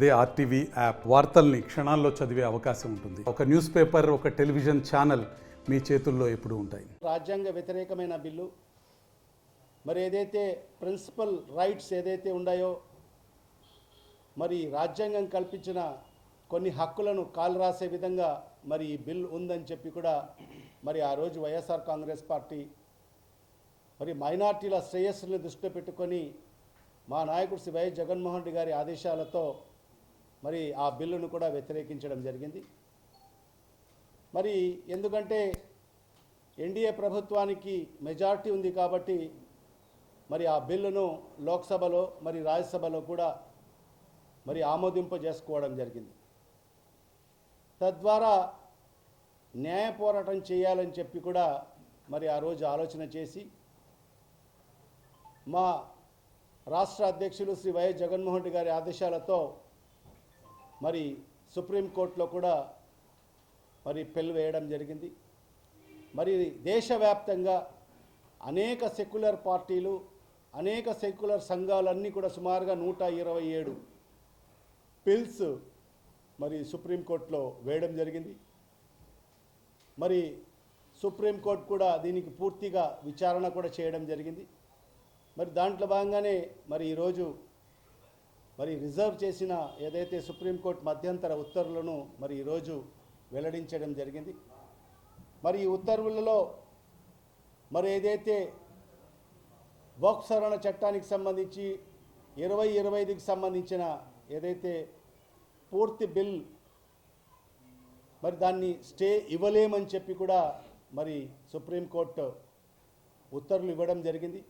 అదే RTV app వార్తల్ని క్షణాల్లో చదివే అవకాశం ఉంటుంది. ఒక న్యూస్ పేపర్, ఒక టెలివిజన్ ఛానల్ మీ చేతుల్లో ఎప్పుడూ ఉంటాయి. రాజ్యాంగ వ్యతిరేకమైన బిల్లు, మరి ఏదైతే ప్రిన్సిపల్ రైట్స్ ఏదైతే ఉన్నాయో, మరి రాజ్యాంగం కల్పించిన కొన్ని హక్కులను కాలరాసే విధంగా మరి ఈ బిల్ ఉందని చెప్పి కూడా మరి ఆ రోజు వైఎస్ఆర్ కాంగ్రెస్ పార్టీ మరి మైనార్టీల శ్రేయస్సుని దృష్టిలో పెట్టుకొని మా నాయకుడు శ్రీ వైఎస్ జగన్మోహన్ రెడ్డి గారి ఆదేశాలతో మరి ఆ బిల్లును కూడా వ్యతిరేకించడం జరిగింది. మరి ఎందుకంటే ఎన్డీఏ ప్రభుత్వానికి మెజారిటీ ఉంది కాబట్టి మరి ఆ బిల్లును లోక్సభలో మరి రాజ్యసభలో కూడా మరి ఆమోదింపజేసుకోవడం జరిగింది. తద్వారా న్యాయ పోరాటం చేయాలని చెప్పి కూడా మరి ఆ రోజు ఆలోచన చేసి మా రాష్ట్ర అధ్యక్షులు శ్రీ వైఎస్ జగన్మోహన్ రెడ్డి గారి ఆదేశాలతో మరి సుప్రీంకోర్టులో కూడా మరి పెళ్లి వేయడం జరిగింది. మరి దేశవ్యాప్తంగా అనేక సెక్యులర్ పార్టీలు, అనేక సెక్యులర్ సంఘాలన్నీ కూడా సుమారుగా 127 బిల్స్ మరి సుప్రీంకోర్టులో వేయడం జరిగింది. మరి సుప్రీంకోర్టు కూడా దీనికి పూర్తిగా విచారణ కూడా చేయడం జరిగింది. మరి దాంట్లో భాగంగానే మరి ఈరోజు మరి రిజర్వ్ చేసిన ఏదైతే సుప్రీంకోర్టు మధ్యంతర ఉత్తర్వులను మరి ఈరోజు వెల్లడించడం జరిగింది. మరి ఈ ఉత్తర్వులలో మరి ఏదైతే వక్ఫ్ సవరణ చట్టానికి సంబంధించి 2025కి సంబంధించిన ఏదైతే పూర్తి బిల్ మరి దాన్ని స్టే ఇవ్వలేమని చెప్పి కూడా మరి సుప్రీంకోర్టు ఉత్తర్వులు ఇవ్వడం జరిగింది.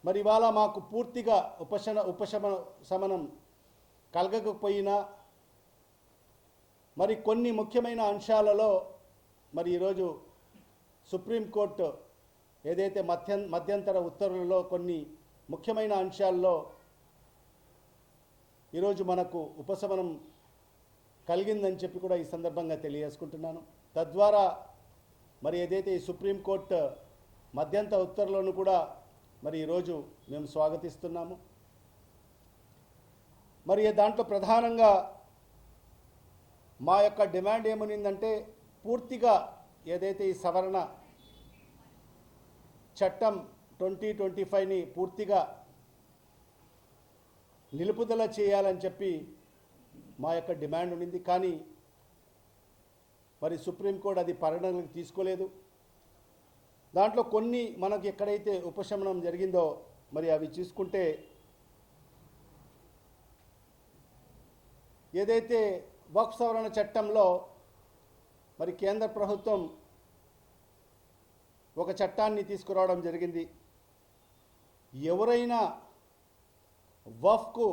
మరి ఇవాళ మాకు పూర్తిగా ఉపశమనం కలగకపోయినా మరి కొన్ని ముఖ్యమైన అంశాలలో మరి ఈరోజు సుప్రీంకోర్టు ఏదైతే మధ్యంతర ఉత్తర్వులలో కొన్ని ముఖ్యమైన అంశాల్లో ఈరోజు మనకు ఉపశమనం కలిగిందని చెప్పి కూడా ఈ సందర్భంగా తెలియజేసుకుంటున్నాను. తద్వారా మరి ఏదైతే ఈ సుప్రీంకోర్టు మధ్యంతర ఉత్తర్వులను కూడా మరి ఈరోజు మేము స్వాగతిస్తున్నాము. మరి దాంట్లో ప్రధానంగా మా యొక్క డిమాండ్ ఏమనిందంటే పూర్తిగా ఏదైతే ఈ సవరణ చట్టం 2025ని పూర్తిగా నిలుపుదల చేయాలని చెప్పి మా యొక్క డిమాండ్ ఉండింది. కానీ మరి సుప్రీంకోర్టు అది పరిగణనలోకి తీసుకోలేదు. దాంట్లో కొన్ని మనకు ఎక్కడైతే ఉపశమనం జరిగిందో మరి అవి చూసుకుంటే ఏదైతే వక్ఫ్ సవరణ చట్టంలో మరి కేంద్ర ప్రభుత్వం ఒక చట్టాన్ని తీసుకురావడం జరిగింది. ఎవరైనా వక్ఫ్కు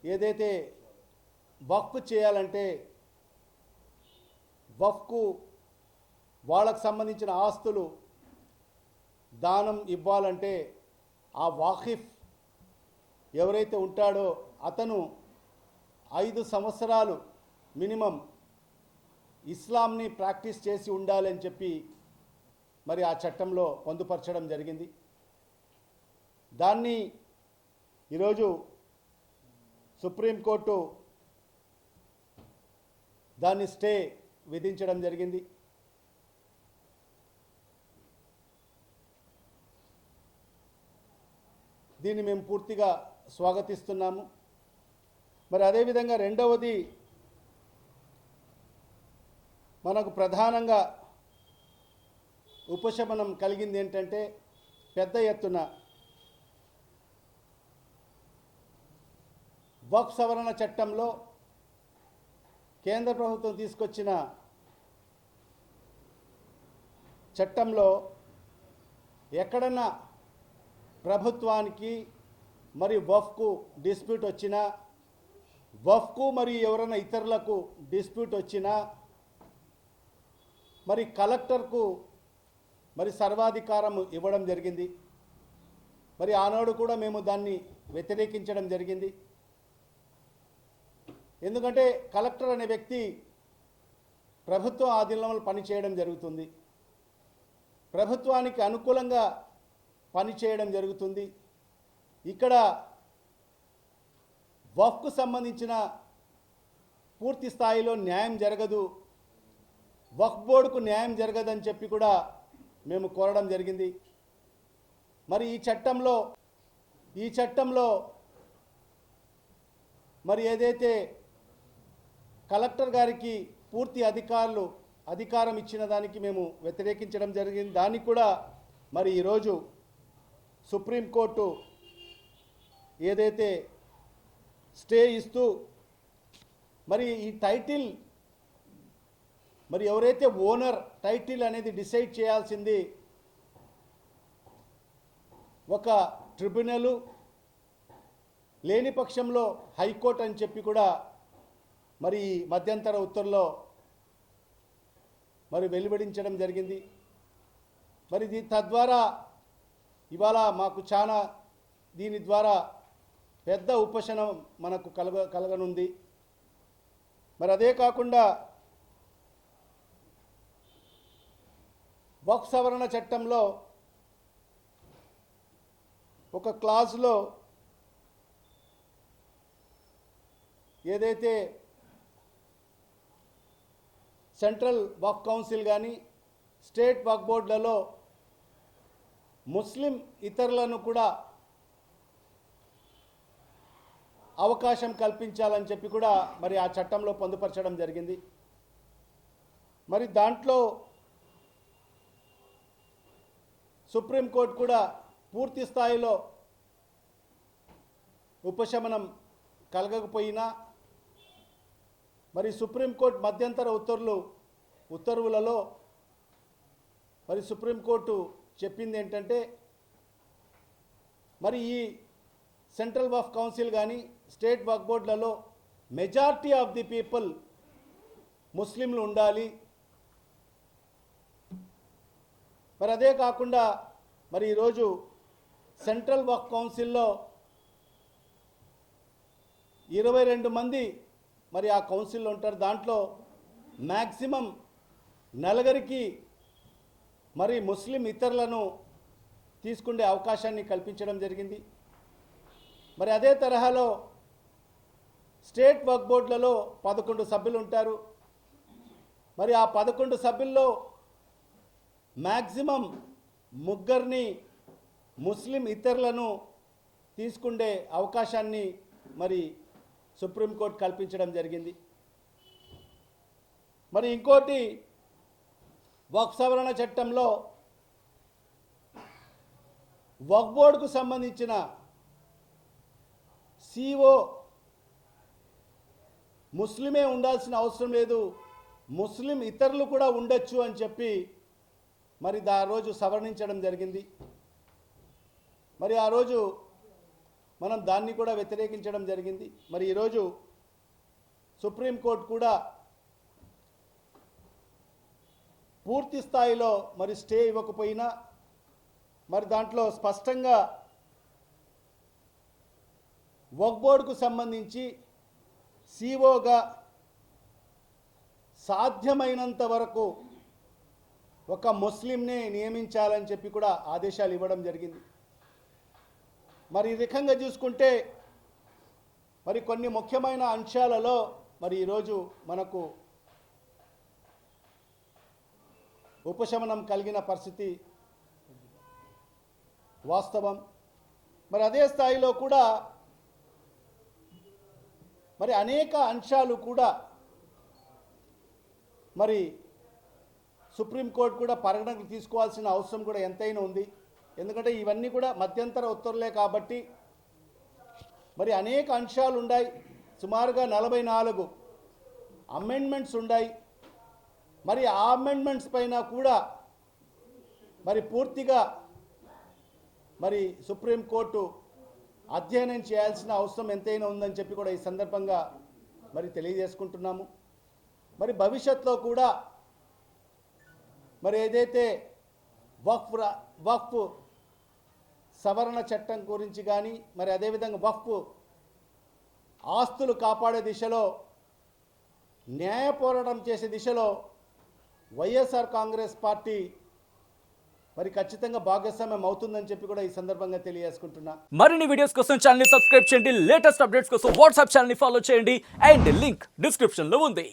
ఏదైతే వక్ఫ్ చేయాలంటే వక్ఫ్కు వాళ్ళకు సంబంధించిన ఆస్తులు దానం ఇవ్వాలంటే ఆ వాకిఫ్ ఎవరైతే ఉంటాడో అతను 5 సంవత్సరాలు మినిమం ఇస్లాంని ప్రాక్టీస్ చేసి ఉండాలని చెప్పి మరి ఆ చట్టంలో పొందుపరచడం జరిగింది. దాన్ని ఈరోజు సుప్రీంకోర్టు దాన్ని స్టే విధించడం జరిగింది. దీన్ని మేము పూర్తిగా స్వాగతిస్తున్నాము. మరి అదేవిధంగా రెండవది మనకు ప్రధానంగా ఉపశమనం కలిగింది ఏంటంటే పెద్ద ఎత్తున వక్ఫ్ సవరణ చట్టంలో కేంద్ర ప్రభుత్వం తీసుకొచ్చిన చట్టంలో ఎక్కడన్నా ప్రభుత్వానికి మరి వక్ఫ్కు డిస్ప్యూట్ వచ్చినా, వక్ఫ్కు మరి ఎవరైనా ఇతరులకు డిస్ప్యూట్ వచ్చినా మరి కలెక్టర్కు మరి సర్వాధికారం ఇవ్వడం జరిగింది. మరి ఆనాడు కూడా మేము దాన్ని వ్యతిరేకించడం జరిగింది. ఎందుకంటే కలెక్టర్ అనే వ్యక్తి ప్రభుత్వ ఆధీనంలో పనిచేయడం జరుగుతుంది. ప్రభుత్వానికి అనుకూలంగా పనిచేయడం జరుగుతుంది. ఇక్కడ వక్ఫ్కు సంబంధించిన పూర్తి స్థాయిలో న్యాయం జరగదు, వక్ఫ్ బోర్డుకు న్యాయం జరగదని చెప్పి కూడా మేము కోరడం జరిగింది. మరి ఈ చట్టంలో మరి ఏదైతే కలెక్టర్ గారికి పూర్తి అధికారం ఇచ్చిన దానికి మేము వ్యతిరేకించడం జరిగింది. దానికి కూడా మరి ఈరోజు సుప్రీంకోర్టు ఏదైతే స్టే ఇస్తూ మరి ఈ టైటిల్ మరి ఎవరైతే ఓనర్ టైటిల్ అనేది డిసైడ్ చేయాల్సింది ఒక ట్రిబ్యునల్, లేని పక్షంలో హైకోర్టు అని చెప్పి కూడా మరి మధ్యంతర ఉత్తర్వులో మరి వెలువడించడం జరిగింది. మరి తద్వారా ఇవాళ మాకు చాలా దీని ద్వారా పెద్ద ఉపశమనం మనకు కలగనుంది. మరి అదే కాకుండా వక్ఫ్ సవరణ చట్టంలో ఒక క్లాజ్లో ఏదైతే సెంట్రల్ వక్ఫ్ కౌన్సిల్ కానీ స్టేట్ వక్ఫ్ బోర్డులలో ముస్లిం ఇతరులను కూడా అవకాశం కల్పించాలని చెప్పి కూడా మరి ఆ చట్టంలో పొందుపరచడం జరిగింది. మరి దాంట్లో సుప్రీంకోర్టు కూడా పూర్తి స్థాయిలో ఉపశమనం కలగకపోయినా మరి సుప్రీంకోర్టు మధ్యంతర ఉత్తర్వులలో మరి సుప్రీంకోర్టు చెప్పింది ఏంటంటే మరి ఈ సెంట్రల్ వక్ఫ్ కౌన్సిల్ కానీ స్టేట్ వక్ఫ్ బోర్డులలో మెజారిటీ ఆఫ్ ది పీపుల్ ముస్లింలు ఉండాలి. మరి అదే కాకుండా మరి ఈరోజు సెంట్రల్ వక్ఫ్ కౌన్సిల్లో 22 మంది మరి ఆ కౌన్సిల్లో ఉంటారు. దాంట్లో మ్యాక్సిమం నలుగురికి మరి ముస్లిం ఇతరులను తీసుకునే అవకాశాన్ని కల్పించడం జరిగింది. మరి అదే తరహాలో స్టేట్ వక్ఫ్ బోర్డులలో 11 సభ్యులు ఉంటారు. మరి ఆ 11 సభ్యుల్లో మ్యాక్సిమం 3 ముస్లిం ఇతరులను తీసుకునే అవకాశాన్ని మరి సుప్రీంకోర్టు కల్పించడం జరిగింది. మరి ఇంకోటి వక్ఫ్ సవరణ చట్టంలో వక్ఫ్ బోర్డుకు సంబంధించిన సిఓ ముస్లిమే ఉండాల్సిన అవసరం లేదు, ముస్లిం ఇతరులు కూడా ఉండొచ్చు అని చెప్పి మరి ఆ రోజు సవరించడం జరిగింది. మరి ఆ రోజు మనం దాన్ని కూడా వ్యతిరేకించడం జరిగింది. మరి ఈరోజు సుప్రీంకోర్టు కూడా పూర్తి స్థాయిలో మరి స్టే ఇవ్వకపోయినా మరి దాంట్లో స్పష్టంగా వక్ఫ్ బోర్డుకు సంబంధించి సిఓగా సాధ్యమైనంత వరకు ఒక ముస్లింనే నియమించాలని చెప్పి కూడా ఆదేశాలు ఇవ్వడం జరిగింది. మరి ఈ రకంగా చూసుకుంటే మరి కొన్ని ముఖ్యమైన అంశాలలో మరి ఈరోజు మనకు ఉపశమనం కలిగిన పరిస్థితి వాస్తవం. మరి అదే స్థాయిలో కూడా మరి అనేక అంశాలు కూడా మరి సుప్రీంకోర్టు కూడా పరిగణనకు తీసుకోవాల్సిన అవసరం కూడా ఎంతైనా ఉంది. ఎందుకంటే ఇవన్నీ కూడా మధ్యంతర ఉత్తర్వులే కాబట్టి మరి అనేక అంశాలు ఉన్నాయి. సుమారుగా 44 అమెండ్మెంట్స్ ఉన్నాయి. మరి ఆ అమెండ్మెంట్స్ పైన కూడా మరి పూర్తిగా మరి సుప్రీంకోర్టు అధ్యయనం చేయాల్సిన అవసరం ఎంతైనా ఉందని చెప్పి కూడా ఈ సందర్భంగా మరి తెలియజేసుకుంటున్నాము. మరి భవిష్యత్తులో కూడా మరి ఏదైతే వక్ఫ్ సవరణ చట్టం గురించి కానీ మరి అదేవిధంగా వక్ఫ్ ఆస్తులు కాపాడే దిశలో న్యాయ పోరాటం చేసే దిశలో వైఎస్ఆర్ కాంగ్రెస్ పార్టీ మరి ఖచ్చితంగా భాగస్వామ్యం అవుతుందని చెప్పి కూడా ఈ సందర్భంగా తెలియజేసుకుంటున్నా. మరిన్ని వీడియోస్ కోసం ఛానల్ ని సబ్స్క్రైబ్ చేయండి, లేటెస్ట్ అప్డేట్స్ కోసం వాట్సాప్ ఛానల్ ని ఫాలో చేయండి అండ్ లింక్ డిస్క్రిప్షన్ లో ఉంది.